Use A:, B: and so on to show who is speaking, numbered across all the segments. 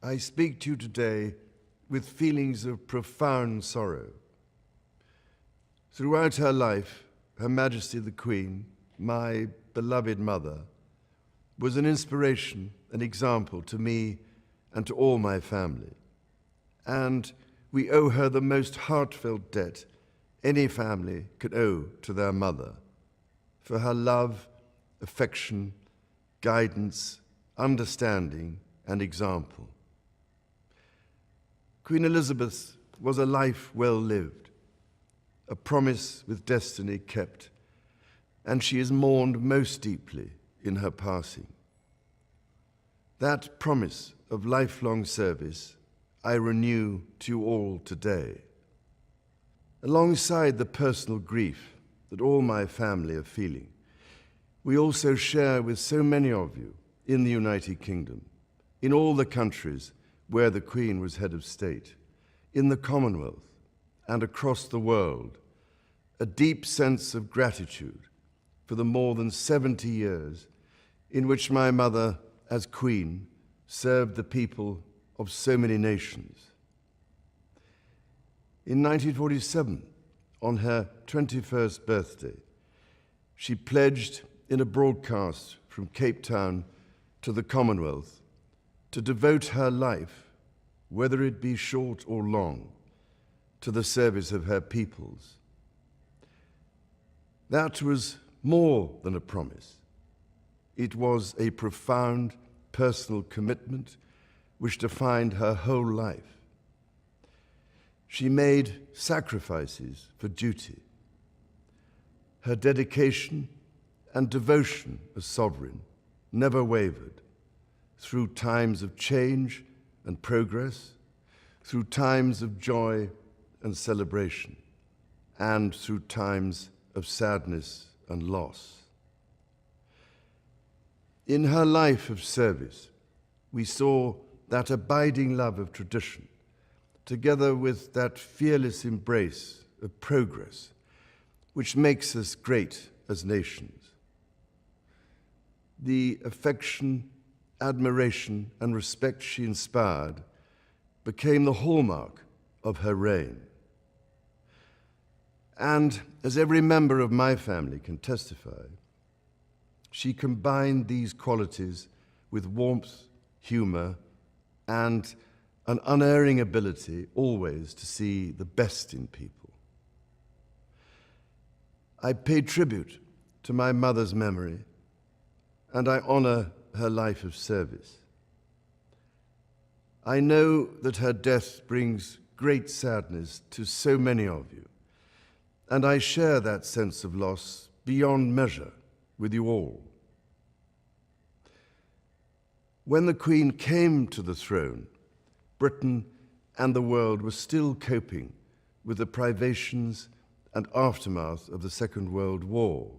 A: I speak to you today with feelings of profound sorrow. Throughout her life, Her Majesty the Queen, my beloved mother, was an inspiration, an example to me and to all my family. And we owe her the most heartfelt debt any family could owe to their mother, for her love, affection, guidance, understanding, and example. Queen Elizabeth was a life well lived, a promise with destiny kept, and she is mourned most deeply in her passing. That promise of lifelong service I renew to you all today. Alongside the personal grief that all my family are feeling, we also share with so many of you in the United Kingdom, in all the countries where the Queen was head of state, in the Commonwealth and across the world, a deep sense of gratitude for the more than 70 years in which my mother, as Queen, served the people of so many nations. In 1947, on her 21st birthday, she pledged in a broadcast from Cape Town to the Commonwealth to devote her life, whether it be short or long, to the service of her peoples. That was more than a promise. It was a profound personal commitment which defined her whole life. She made sacrifices for duty. Her dedication and devotion as sovereign never wavered through times of change and progress, through times of joy and celebration, and through times of sadness and loss. In her life of service, we saw that abiding love of tradition, together with that fearless embrace of progress, which makes us great as nations. The affection, admiration, and respect she inspired became the hallmark of her reign. And as every member of my family can testify, she combined these qualities with warmth, humor, and an unerring ability always to see the best in people. I pay tribute to my mother's memory, and I honor her life of service. I know that her death brings great sadness to so many of you, and I share that sense of loss beyond measure with you all. When the Queen came to the throne, Britain and the world were still coping with the privations and aftermath of the Second World War,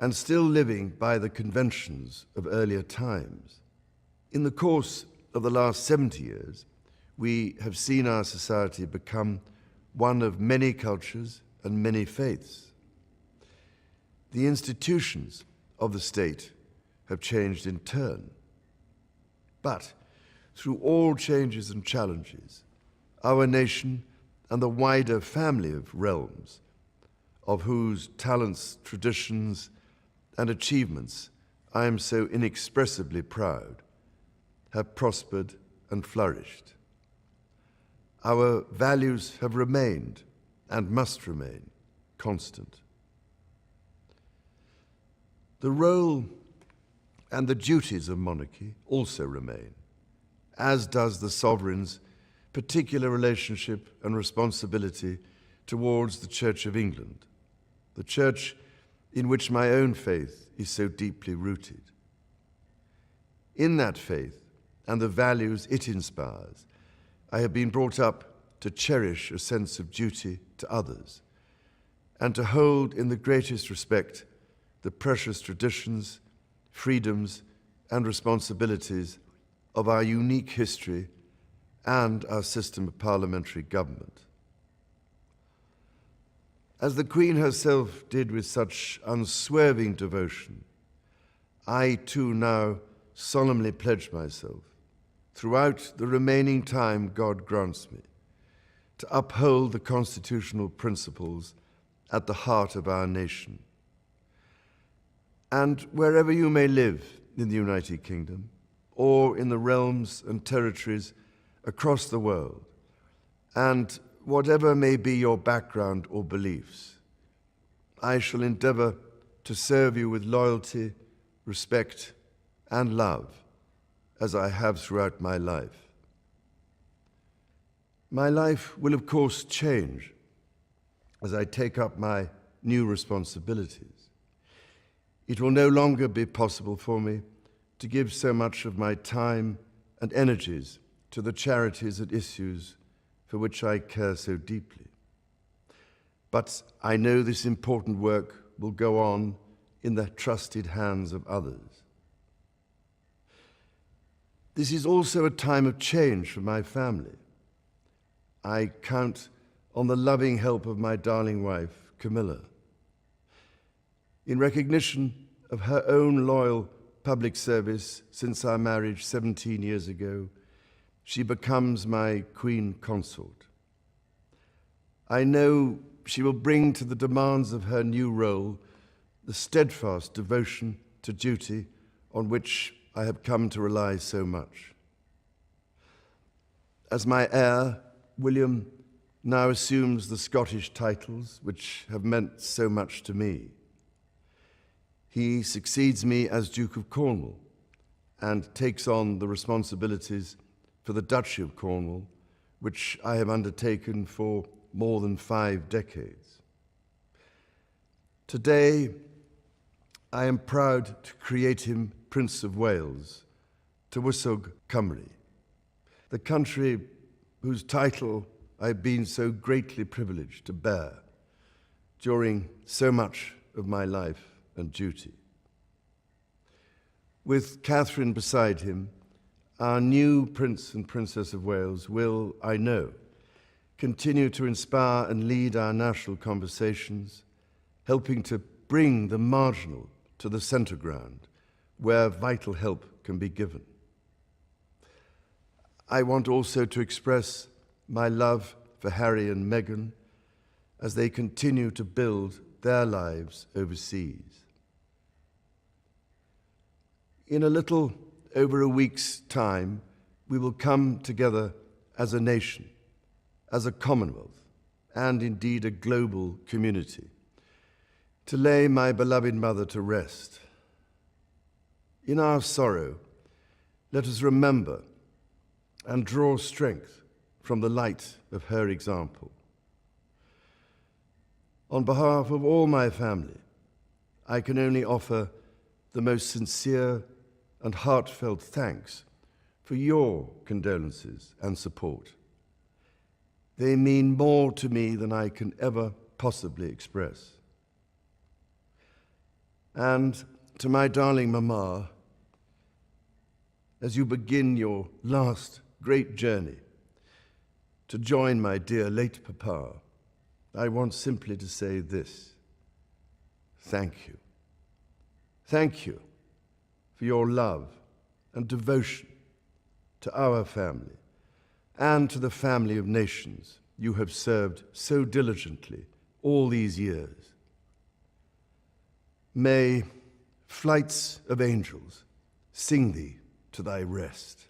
A: and still living by the conventions of earlier times. In the course of the last 70 years, we have seen our society become one of many cultures and many faiths. The institutions of the state have changed in turn. But through all changes and challenges, our nation and the wider family of realms, of whose talents, traditions, and achievements I am so inexpressibly proud, have prospered and flourished. Our values have remained and must remain constant. The role and the duties of monarchy also remain, as does the sovereign's particular relationship and responsibility towards the Church of England, the church in which my own faith is so deeply rooted. In that faith and the values it inspires, I have been brought up to cherish a sense of duty to others and to hold in the greatest respect the precious traditions, freedoms, and responsibilities of our unique history and our system of parliamentary government. As the Queen herself did with such unswerving devotion, I too now solemnly pledge myself throughout the remaining time God grants me, to uphold the constitutional principles at the heart of our nation. And wherever you may live in the United Kingdom, or in the realms and territories across the world, and whatever may be your background or beliefs, I shall endeavor to serve you with loyalty, respect, and love, as I have throughout my life. My life will, of course, change as I take up my new responsibilities. It will no longer be possible for me to give so much of my time and energies to the charities and issues for which I care so deeply. But I know this important work will go on in the trusted hands of others. This is also a time of change for my family. I count on the loving help of my darling wife, Camilla. In recognition of her own loyal public service since our marriage 17 years ago, she becomes my Queen Consort. I know she will bring to the demands of her new role the steadfast devotion to duty on which I have come to rely so much. As my heir, William now assumes the Scottish titles which have meant so much to me. He succeeds me as Duke of Cornwall and takes on the responsibilities for the Duchy of Cornwall, which I have undertaken for more than 5 decades. Today, I am proud to create him Prince of Wales, Tywysog Cymru, the country whose title I've been so greatly privileged to bear during so much of my life and duty. With Catherine beside him, our new Prince and Princess of Wales will, I know, continue to inspire and lead our national conversations, helping to bring the marginal to the centre ground, where vital help can be given. I want also to express my love for Harry and Meghan as they continue to build their lives overseas. In a little over a week's time, we will come together as a nation, as a Commonwealth, and indeed a global community, to lay my beloved mother to rest. In our sorrow, let us remember and draw strength from the light of her example. On behalf of all my family, I can only offer the most sincere and heartfelt thanks for your condolences and support. They mean more to me than I can ever possibly express. And to my darling Mama, as you begin your last great journey to join my dear late Papa, I want simply to say this: thank you. Thank you for your love and devotion to our family and to the family of nations you have served so diligently all these years. May flights of angels sing thee to thy rest.